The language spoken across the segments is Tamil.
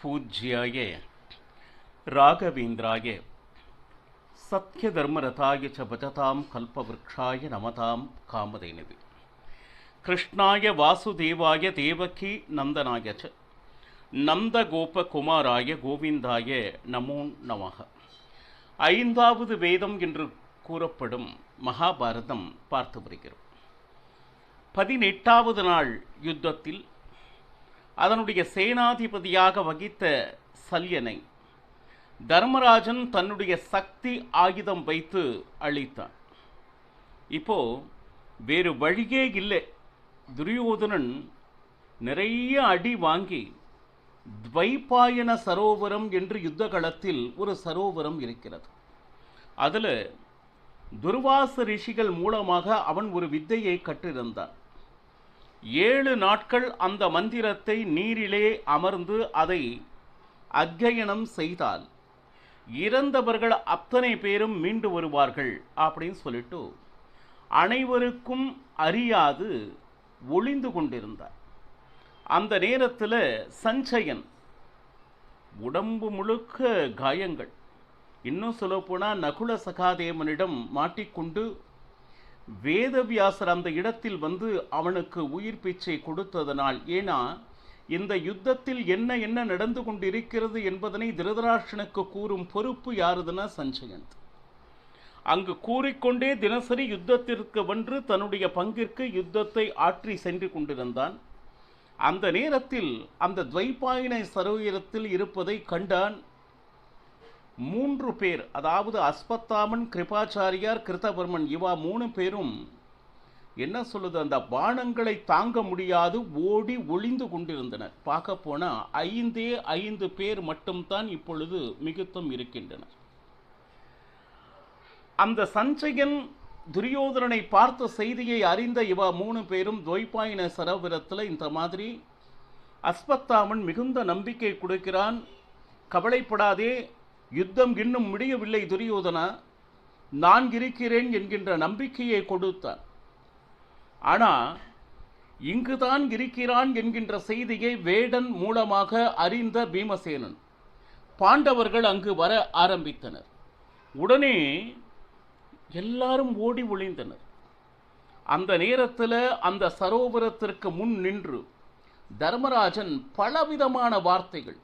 பூஜ்யாய ராகவேந்திராய சத்யதர்மரதாய ச பஜதாம் கல்பவ்ருக்ஷாய நமதாம் காமதேனவே கிருஷ்ணாய வாசுதேவாய தேவகி நந்தனாய ச நந்தகோபகுமாராய கோவிந்தாய நமோ நமக. ஐந்தாவது வேதம் என்று கூறப்படும் மகாபாரதம் பார்த்து வருகிறோம். 18வது நாள் யுத்தத்தில் அதனுடைய சேனாதிபதியாக வகித்த சல்யனை தர்மராஜன் தன்னுடைய சக்தி ஆயுதம் வைத்து அழித்தான். இப்போ வேறு வழியே இல்லை. துரியோதனன் நிறைய அடி வாங்கி துவைபாயன சரோவரம் என்று யுத்த களத்தில் ஒரு சரோவரம் இருக்கிறது. அதில் துர்வாச ரிஷிகள் மூலமாக அவன் ஒரு வித்தையை கற்றிருந்தான். 7 நாட்கள் அந்த மந்திரத்தை நீரிலே அமர்ந்து அதை அத்தியனம் செய்தால் இறந்தவர்கள் அத்தனை பேரும் மீண்டு வருவார்கள் அப்படின்னு சொல்லிட்டு அனைவருக்கும் அறியாது ஒளிந்து கொண்டிருந்தார். அந்த நேரத்தில் சஞ்சயன் உடம்பு முழுக்க காயங்கள், இன்னும் சொல்லப்போனால் நகுல சகாதேவனிடம் மாட்டிக்கொண்டு வேதவியாசர் அந்த இடத்தில் வந்து அவனுக்கு உயிர் பிச்சை கொடுத்ததனால், ஏன்னா இந்த யுத்தத்தில் என்ன என்ன நடந்து கொண்டிருக்கிறது என்பதனை திருதராஷ்டிரனுக்கு கூறும் பொறுப்பு யாருதுன்னா சஞ்சயன். அங்கு கூறிக்கொண்டே தினசரி யுத்தத்திற்கு வென்று தன்னுடைய பங்கிற்கு யுத்தத்தை ஆற்றி சென்று கொண்டிருந்தான். அந்த நேரத்தில் அந்த துவைபாயன சரோவரத்தில் இருப்பதை கண்டான். 3 பேர், அதாவது அஸ்வத்தாமன், கிருபாச்சாரியார், கிருதவர்மன், இவா 3 பேரும் என்ன சொல்லுது, அந்த பானங்களை தாங்க முடியாது ஓடி ஒளிந்து கொண்டிருந்தனர். பார்க்க போனால் 5 பேர் மட்டும்தான் இப்பொழுது மிகுத்தம் இருக்கின்றனர். அந்த சஞ்சயன் துரியோதனனை பார்த்த செய்தியை அறிந்த இவா 3 பேரும் துவைபாயன சரோவரத்தில் இந்த மாதிரி அஸ்வத்தாமன் மிகுந்த நம்பிக்கை கொடுக்கிறான். கவலைப்படாதே, யுத்தம் இன்னும் முடியவில்லை துரியோதனா, நான் இருக்கிறேன் என்கின்ற நம்பிக்கையை கொடுத்தான். ஆனால் இங்குதான் இருக்கிறான் என்கின்ற செய்தியை வேடன் மூலமாக அறிந்த பீமசேனன் பாண்டவர்கள் அங்கு வர ஆரம்பித்தனர். உடனே எல்லாரும் ஓடி ஒளிந்தனர். அந்த நேரத்தில் அந்த சரோவரத்திற்கு முன் நின்று தர்மராஜன் பலவிதமான வார்த்தைகள்,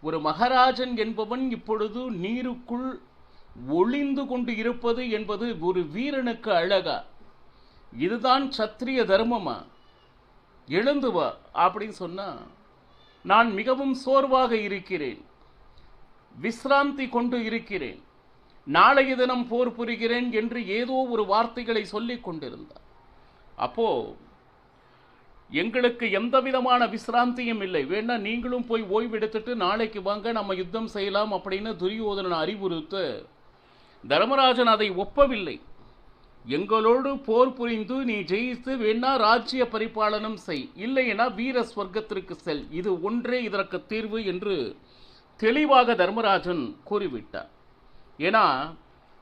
ஒரு மகாராஜன் என்பவன் இப்பொழுது நீருக்குள் ஒளிந்து கொண்டு இருப்பது என்பது ஒரு வீரனுக்கு அழகா? இதுதான் சத்திரிய தர்மமா? எழுந்து வா அப்படின்னு சொன்னா, நான் மிகவும் சோர்வாக இருக்கிறேன், விசிராந்தி கொண்டு இருக்கிறேன், நாளைய தினம் போர் புரிகிறேன் என்று ஏதோ ஒரு வார்த்தைகளை சொல்லிக் கொண்டிருந்தார். அப்போ எங்களுக்கு எந்த விதமான விசிராந்தியும் இல்லை, வேணா நீங்களும் போய் ஓய்வெடுத்துட்டு நாளைக்கு வாங்க, நம்ம யுத்தம் செய்யலாம் அப்படின்னு துரியோதனன் அறிவுறுத்த தர்மராஜன் அதை ஒப்பவில்லை. எங்களோடு போர் புரிந்து நீ ஜெயித்து வேணா ராஜ்ய பரிபாலனம் செய், இல்லைன்னா வீர ஸ்வர்க்கத்திற்கு செல், இது ஒன்றே இதற்கு தீர்வு என்று தெளிவாக தர்மராஜன் கூறிவிட்டார். ஏன்னா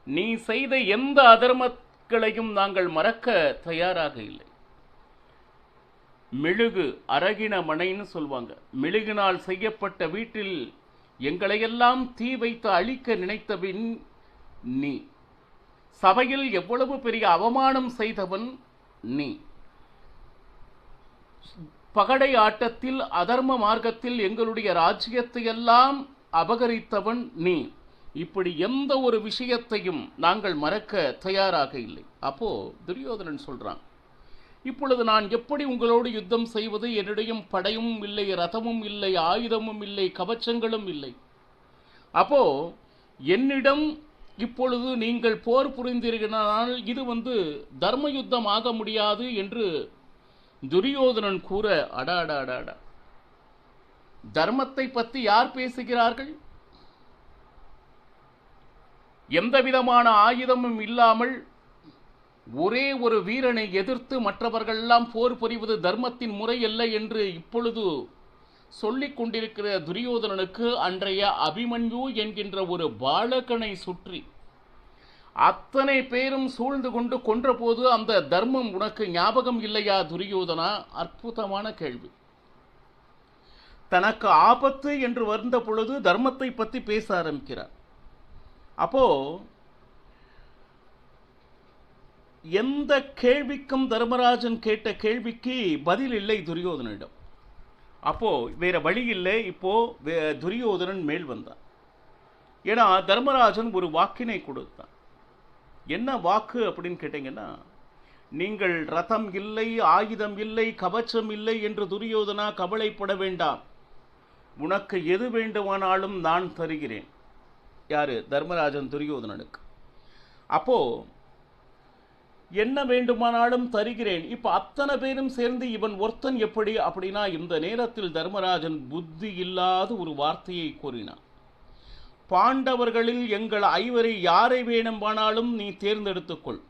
நீ செய்த எந்த அதர்மங்களையும் நாங்கள் மறக்க தயாராக இல்லை. மெழுகு அரகின மனைன்னு சொல்வாங்க. மெழுகினால் செய்யப்பட்ட வீட்டில் எங்களையெல்லாம் தீ வைத்து அழிக்க நினைத்தவன் நீ. சபையில் எவ்வளவு பெரிய அவமானம் செய்தவன் நீ. பகடை ஆட்டத்தில் அதர்ம மார்க்கத்தில் எங்களுடைய ராஜ்யத்தை எல்லாம் அபகரித்தவன் நீ. இப்படி எந்த ஒரு விஷயத்தையும் நாங்கள் மறக்க தயாராக இல்லை. அப்போ துரியோதனன் சொல்றான், இப்பொழுது நான் எப்படி உங்களோடு யுத்தம் செய்வது? என்னிடையும் படையும் இல்லை, ரதமும் இல்லை, ஆயுதமும் இல்லை, கவச்சங்களும் இல்லை. அப்போ என்னிடம் இப்பொழுது நீங்கள் போர் புரிந்தீர்களானால் இது தர்ம யுத்தம் ஆக முடியாது என்று துரியோதனன் கூற, அடாடாடாடா, தர்மத்தை பற்றி யார் பேசுகிறார்கள்? எந்த விதமான ஆயுதமும் இல்லாமல் ஒரே ஒரு வீரனை எதிர்த்து மற்றவர்கள் எல்லாம் போர் புரிவது தர்மத்தின் முறை அல்ல என்று இப்பொழுது சொல்லிக் கொண்டிருக்கிற துரியோதனனுக்கு அன்றைய அபிமன்யு என்கின்ற ஒரு பாலகனை சுற்றி அத்தனை பேரும் சூழ்ந்து கொண்டு கொன்ற போது அந்த தர்மம் உனக்கு ஞாபகம் இல்லையா துரியோதனா? அற்புதமான கேள்வி. தனக்கு ஆபத்து என்று வந்த பொழுது தர்மத்தை பற்றி பேச ஆரம்பிக்கிறார். அப்போ எந்த கேள்விக்கும் தர்மராஜன் கேட்ட கேள்விக்கு பதில் இல்லை துரியோதனிடம். அப்போ வேற வழி இல்லை, இப்போ துரியோதனன் மேல் வந்தான். ஏன்னா தர்மராஜன் ஒரு வாக்கினை கொடுத்தான். என்ன வாக்கு அப்படின்னு கேட்டீங்கன்னா, நீங்கள் ரதம் இல்லை, ஆயுதம் இல்லை, கவச்சம் இல்லை என்று துரியோதனா கவலைப்பட வேண்டாம், உனக்கு எது வேண்டுமானாலும் நான் தருகிறேன். யாரு? தர்மராஜன் துரியோதனனுக்கு. அப்போ என்ன வேண்டுமானாலும் தருகிறேன். இப்ப அத்தனை பேரும் சேர்ந்து இவன் ஒருத்தன் எப்படி அப்படின்னா, இந்த நேரத்தில் தர்மராஜன் புத்தி இல்லாத ஒரு வார்த்தையை கூறினான். பாண்டவர்களில் எங்கள் ஐவரை யாரை வேணுமானாலும் நீ தேர்ந்தெடுத்துக்கொள்,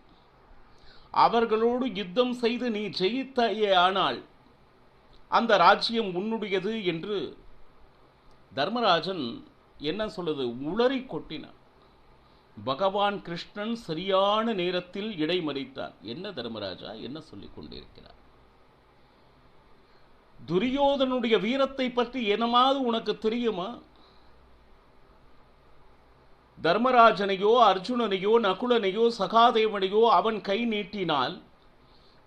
அவர்களோடு யுத்தம் செய்து நீ ஜெயித்தாயே ஆனால் அந்த ராஜ்யம் உன்னுடையது என்று தர்மராஜன் என்ன சொல்லுது, உளறி கொட்டினான். பகவான் கிருஷ்ணன் சரியான நேரத்தில் இடைமறித்தார். என்ன தர்மராஜா என்ன சொல்லிக் கொண்டிருக்கிறார்? துரியோதனுடைய வீரத்தை பற்றி என்னமாவது உனக்கு தெரியுமா? தர்மராஜனையோ அர்ஜுனனையோ நகுலனையோ சகாதேவனையோ அவன் கை நீட்டினால்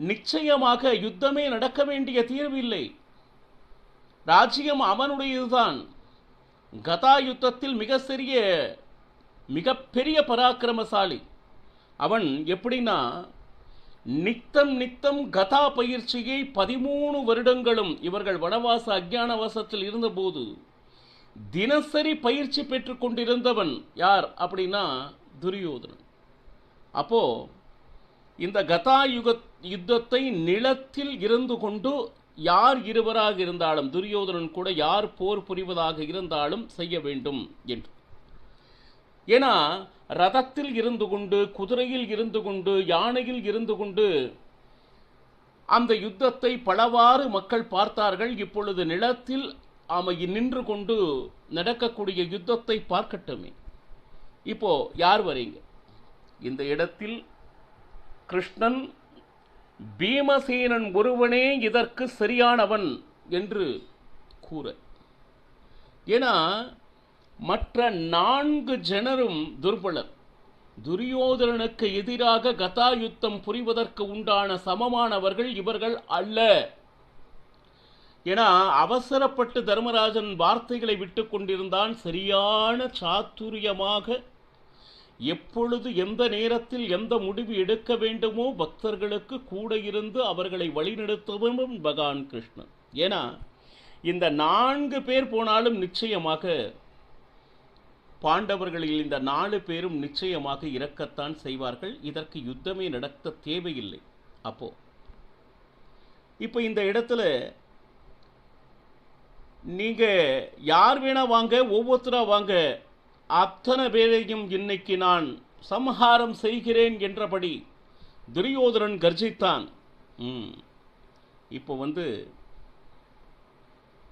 நிச்சயமாக யுத்தமே நடக்க வேண்டிய தீர்வில்லை. ராஜ்யம் அவனுடையதுதான். கதா யுத்தத்தில் மிகப்பெரிய பராக்கிரமசாலி அவன். எப்படின்னா, நித்தம் கதா பயிற்சியை 13 வருடங்களும் இவர்கள் வனவாச அஜ்ஞானவாசத்தில் இருந்தபோது தினசரி பயிற்சி பெற்றுக் கொண்டிருந்தவன். யார் அப்படின்னா துரியோதனன். அப்போ இந்த கதா யுத்தத்தை நிலத்தில் இருந்து கொண்டு யார் இருவராக இருந்தாலும், துரியோதனன் கூட யார் போர் புரிவதாக இருந்தாலும் செய்ய வேண்டும் என்று. ஏன்னா ரதத்தில் இருந்து கொண்டு, குதிரையில் இருந்து கொண்டு, யானையில் இருந்து கொண்டு அந்த யுத்தத்தை பலவாறு மக்கள் பார்த்தார்கள். இப்பொழுது நிலத்தில் நின்று கொண்டு நடக்கக்கூடிய யுத்தத்தை பார்க்கட்டுமே. இப்போ யார் வரீங்க? இந்த இடத்தில் கிருஷ்ணன் பீமசேனன் ஒருவனே இதற்கு சரியானவன் என்று கூற. ஏன்னா மற்ற 4 ஜனரும் துர்பலர். துரியோதனனுக்கு எதிராக கதா யுத்தம் புரிவதற்கு உண்டான சமமானவர்கள் இவர்கள் அல்ல. ஏன்னா அவசரப்பட்டு தர்மராஜன் வார்த்தைகளை விட்டு கொண்டிருந்தான். சரியான சாத்துரியமாக எப்பொழுது எந்த நேரத்தில் எந்த முடிவு எடுக்க வேண்டுமோ பக்தர்களுக்கு கூட இருந்து அவர்களை வழிநடத்துவதும் பகவான் கிருஷ்ணன். ஏன்னா இந்த 4 பேர் போனாலும் நிச்சயமாக பாண்டவர்களில் இந்த 4 பேரும் நிச்சயமாக இறக்கத்தான் செய்வார்கள். இதற்கு யுத்தமே நடத்த தேவையில்லை. அப்போ இப்போ இந்த இடத்துல நீங்க யார் வேணா வாங்க, ஒவ்வொருத்தரா வாங்க, அத்தனை பேரையும் இன்னைக்கு நான் சம்ஹாரம் செய்கிறேன் என்றபடி துரியோதனன் கர்ஜித்தான். இப்போ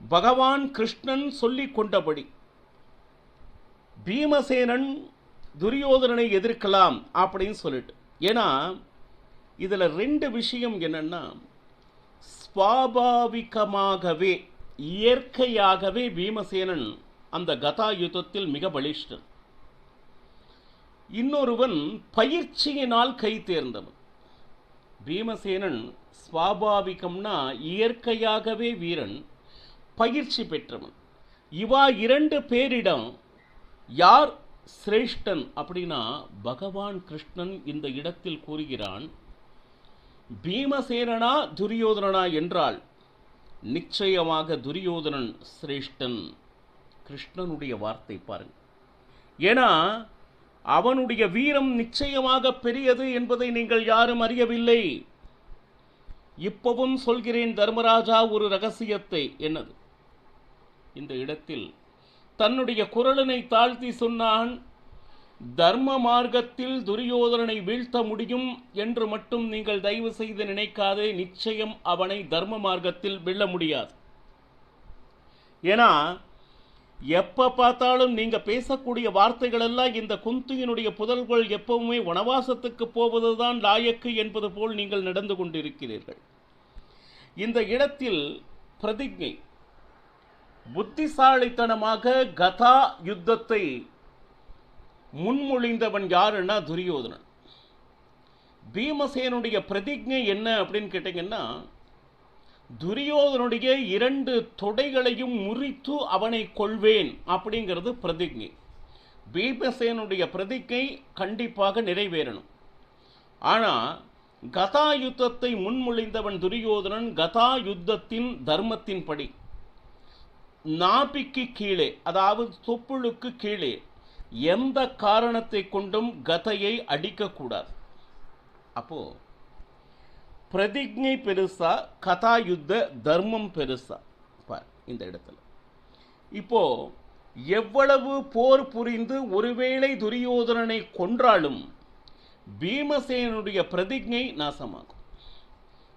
பகவான் கிருஷ்ணன் சொல்லிக் கொண்டபடி பீமசேனன் துரியோதனனை எதிர்க்கலாம் அப்படின்னு சொல்லிட்டு. ஏன்னா இதுல 2 விஷயம் என்னன்னா, ஸ்வாபாவிகமாகவே இயற்கையாகவே பீமசேனன் அந்த கதா யுத்தத்தில் மிக பலிஷ்டன். இன்னொருவன் பயிற்சியினால் கை தேர்ந்தவன். பீமசேனன் ஸ்வாபாவிகம்னா இயற்கையாகவே வீரன், பயிற்சி பெற்றவன். இவா 2 பேரிடம் யார் சிரேஷ்டன் அப்படின்னா பகவான் கிருஷ்ணன் இந்த இடத்தில் கூறுகிறான், பீமசேனனா துரியோதனனா என்றால் நிச்சயமாக துரியோதனன் சிரேஷ்டன். கிருஷ்ணனுடைய வார்த்தை பாருங்க. ஏன்னா அவனுடைய வீரம் நிச்சயமாக பெரியது என்பதை நீங்கள் யாரும் அறியவில்லை. இப்பவும் சொல்கிறேன் தர்மராஜா ஒரு ரகசியத்தை. என்னது? இந்த இடத்தில் தன்னுடைய குரலினை தாழ்த்தி சொன்னான், தர்ம மார்க்கத்தில் துரியோதனனை வீழ்த்த முடியும் என்று மட்டும் நீங்கள் தயவு செய்து நினைக்காதே. நிச்சயம் அவனை தர்ம மார்க்கத்தில் வெல்ல முடியாது. ஏன்னா எப்ப பார்த்தாலும் நீங்க பேசக்கூடிய வார்த்தைகள் எல்லாம் இந்த குந்தியினுடைய புதல்கள் எப்பவுமே வனவாசத்துக்கு போவதுதான் லாயக்கு என்பது போல் நீங்கள் நடந்து கொண்டிருக்கிறீர்கள். இந்த இடத்தில் பிரதிஜை, புத்திசாலித்தனமாக கதா யுத்தத்தை முன்மொழிந்தவன் யாருன்னா துரியோதனன். பீமசேனுடைய பிரதிஜை என்ன அப்படின்னு கேட்டீங்கன்னா, துரியோதனுடைய 2 தொடைகளையும் முறித்து அவனை கொள்வேன் அப்படிங்கிறது பிரதிஜை. பீமசேனுடைய பிரதிஜை கண்டிப்பாக நிறைவேறணும். ஆனால் கதா யுத்தத்தை முன்மொழிந்தவன் துரியோதனன் கதா யுத்தத்தின் தர்மத்தின்படி நாபிக்கு கீழே, அதாவது தொப்புளுக்கு கீழே எந்த காரணத்தை கொண்டும் கதையை அடிக்கக்கூடாது. அப்போ பிரதிஜை பெருசா, கதா யுத்த தர்மம் பெருசா பார் இந்த இடத்துல. இப்போ எவ்வளவு போர் புரிந்து ஒருவேளை துரியோதனனை கொன்றாலும் பீமசேனுடைய பிரதிஜை நாசமாகும்.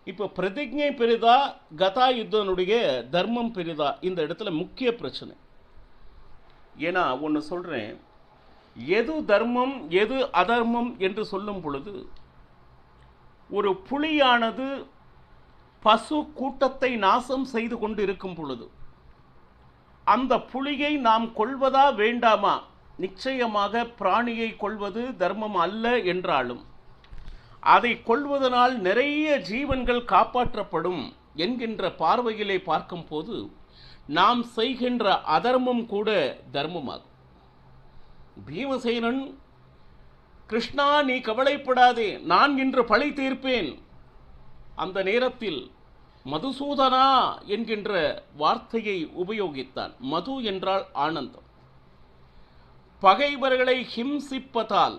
இப்போ பிரதிஜை பெரிதா, கதா யுத்தனுடைய தர்மம் பெரிதா? இந்த இடத்துல முக்கிய பிரச்சனை. ஏன்னா ஒன்று சொல்கிறேன், எது தர்மம் எது அதர்மம் என்று சொல்லும் பொழுது, ஒரு புலியானது பசு கூட்டத்தை நாசம் செய்து கொண்டு இருக்கும் பொழுது அந்த புலியை நாம் கொல்வதா வேண்டாமா? நிச்சயமாக பிராணியை கொல்வது தர்மம் அல்ல என்றாலும் அதை கொல்வதனால் நிறைய ஜீவன்கள் காப்பாற்றப்படும் என்கின்ற பார்வையிலே பார்க்கும்போது நாம் செய்கின்ற அதர்மம் கூட தர்மமாகும். பீமசேனன், கிருஷ்ணா நீ கவலைப்படாதே, நான் இன்று பழி தீர்ப்பேன். அந்த நேரத்தில் மதுசூதனா என்கின்ற வார்த்தையை உபயோகித்தான். மது என்றால் ஆனந்தம். பகைவர்களை ஹிம்சிப்பதால்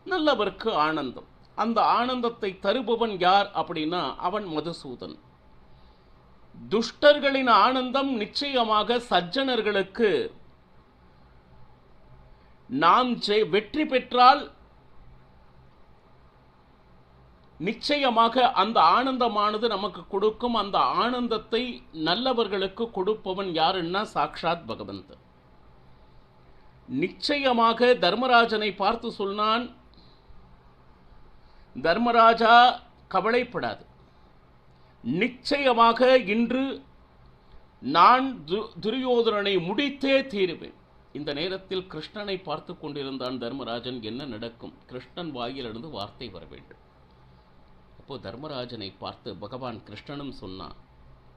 நல்லவருக்கு ஆனந்தம். அந்த ஆனந்தத்தை தருபவன் யார் அப்படின்னா அவன் மதுசூதன். துஷ்டர்களின் ஆனந்தம் நிச்சயமாக சஜ்ஜனர்களுக்கு நாம் வெற்றி பெற்றால் நிச்சயமாக அந்த ஆனந்தமானது நமக்கு கொடுக்கும். அந்த ஆனந்தத்தை நல்லவர்களுக்கு கொடுப்பவன் யாருன்னா சாக்ஷாத் பகவந்தன். நிச்சயமாக தர்மராஜனை பார்த்து சொன்னான், தர்மராஜா கவலைப்படாது, நிச்சயமாக இன்று நான் துரியோதனனை முடித்தே தீருவேன். இந்த நேரத்தில் கிருஷ்ணனை பார்த்து கொண்டிருந்தான் தர்மராஜன். என்ன நடக்கும்? கிருஷ்ணன் வாயிலிருந்து வார்த்தை வர வேண்டும். அப்போ தர்மராஜனை பார்த்து பகவான் கிருஷ்ணனும் சொன்னான்,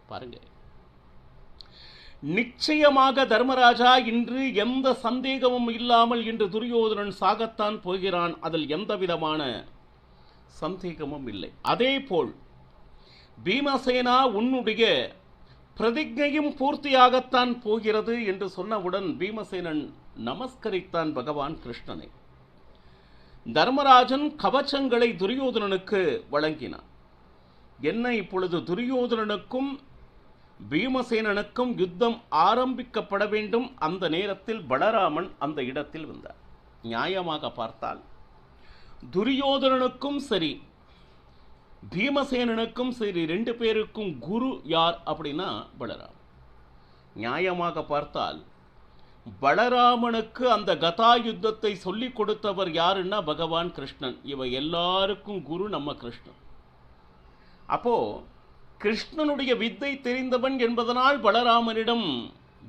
பாருங்க, நிச்சயமாக தர்மராஜா இன்று எந்த சந்தேகமும் இல்லாமல் இன்று துரியோதனன் சாகத்தான் போகிறான். அதில் எந்த விதமான சந்தேகமும் இல்லை. அதே போல் பீமசேனா உன்னுடைய பிரதிஜையும் பூர்த்தியாகத்தான் போகிறது என்று சொன்னவுடன் பீமசேனன் நமஸ்கரித்தான் பகவான் கிருஷ்ணனை. தர்மராஜன் கவச்சங்களை துரியோதனனுக்கு வழங்கினான். என்ன, இப்பொழுது துரியோதனனுக்கும் பீமசேனனுக்கும் யுத்தம் ஆரம்பிக்கப்பட வேண்டும். அந்த நேரத்தில் பலராமன் அந்த இடத்தில் வந்தார். நியாயமாக பார்த்தால் துரியோதனனுக்கும் சரி பீமசேனனுக்கும் சரி 2 பேருக்கும் குரு யார் அப்படின்னா பலராமன். நியாயமாக பார்த்தால் பலராமனுக்கு அந்த கதா யுத்தத்தை சொல்லிக் கொடுத்தவர் யாருன்னா பகவான் கிருஷ்ணன். இவ எல்லாருக்கும் குரு நம்ம கிருஷ்ணன். அப்போ கிருஷ்ணனுடைய வித்தை தெரிந்தவன் என்பதனால் பலராமனிடம்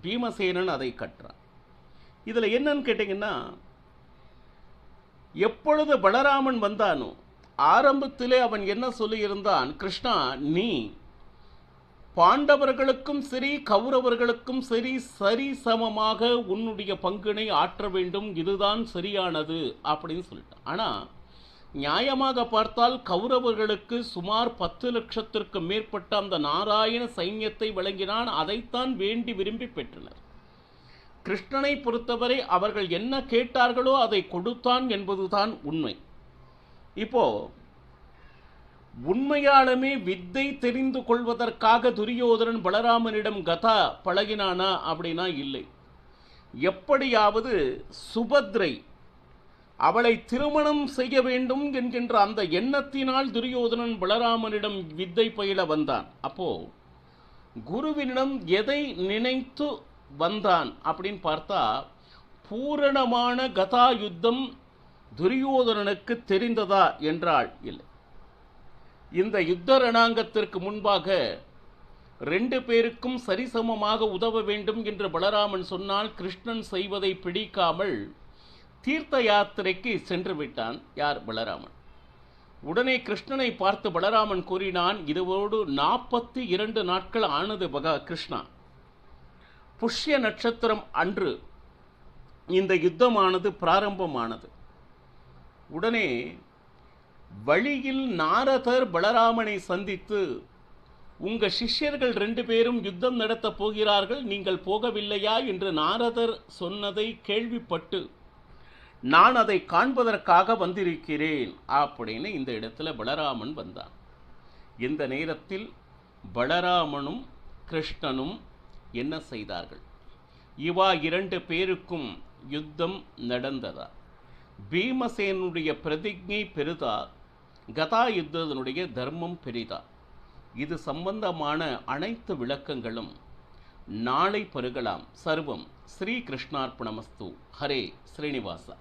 பீமசேனன் அதை கற்றான். இதில் என்னன்னு கேட்டீங்கன்னா, எப்பொழுது பலராமன் வந்தானோ ஆரம்பத்திலே அவன் என்ன சொல்லியிருந்தான், கிருஷ்ணா நீ பாண்டவர்களுக்கும் சரி கௌரவர்களுக்கும் சரி சரிசமமாக உன்னுடைய பங்கினை ஆற்ற வேண்டும், இதுதான் சரியானது அப்படின்னு சொல்லிட்டான். ஆனால் நியாயமாக பார்த்தால் கௌரவர்களுக்கு சுமார் 10 லட்சத்திற்கு மேற்பட்ட அந்த நாராயண சைன்யத்தை வழங்கினான். அதைத்தான் வேண்டி விரும்பி பெற்றனர். கிருஷ்ணனை பொறுத்தவரை அவர்கள் என்ன கேட்டார்களோ அதை கொடுத்தான் என்பதுதான் உண்மை. இப்போ உண்மையாலுமே வித்தை தெரிந்து கொள்வதற்காக துரியோதனன் பலராமனிடம் கதா பழகினானா அப்படின்னா இல்லை. எப்படியாவது சுபத்ரை அவளை திருமணம் செய்ய வேண்டும் என்கின்ற அந்த எண்ணத்தினால் துரியோதனன் பலராமனிடம் வித்தை பயில வந்தான். அப்போ குருவினிடம் எதை நினைத்து வந்தான் அப்படின்னு பார்த்தா, பூரணமான கதா யுத்தம் துரியோதனனுக்கு தெரிந்ததா என்றால் இல்லை. இந்த யுத்த ரணாங்கத்திற்கு முன்பாக 2 பேருக்கும் சரிசமமாக உதவ வேண்டும் என்று பலராமன் சொன்னால் கிருஷ்ணன் செய்வதை பிடிக்காமல் தீர்த்த யாத்திரைக்கு சென்று விட்டான். யார்? பலராமன். உடனே கிருஷ்ணனை பார்த்து பலராமன் கூறினான், இதோடு 42 நாட்கள் ஆனது கிருஷ்ணா. புஷ்ய நட்சத்திரம் அன்று இந்த யுத்தமானது பிராரம்பமானது. உடனே வழியில் நாரதர் பலராமனை சந்தித்து, உங்க சிஷ்யர்கள் 2 பேரும் யுத்தம் நடத்தப் போகிறார்கள், நீங்கள் போகவில்லையா என்று நாரதர் சொன்னதை கேள்விப்பட்டு நான் அதை காண்பதற்காக வந்திருக்கிறேன் அப்படின்னு இந்த இடத்துல பலராமன் வந்தான். இந்த நேரத்தில் பலராமனும் கிருஷ்ணனும் என்ன செய்தார்கள்? இவா 2 பேருக்கும் யுத்தம் நடந்ததா? பீமசேனுடைய பிரதிஜை பெரிதா, கதா யுத்தத்தினுடைய தர்மம் பெரிதா? இது சம்பந்தமான அனைத்து விளக்கங்களும் நாளை பருகலாம். சர்வம் ஸ்ரீ கிருஷ்ணார்ப்பணமஸ்து. ஹரே ஸ்ரீனிவாசா.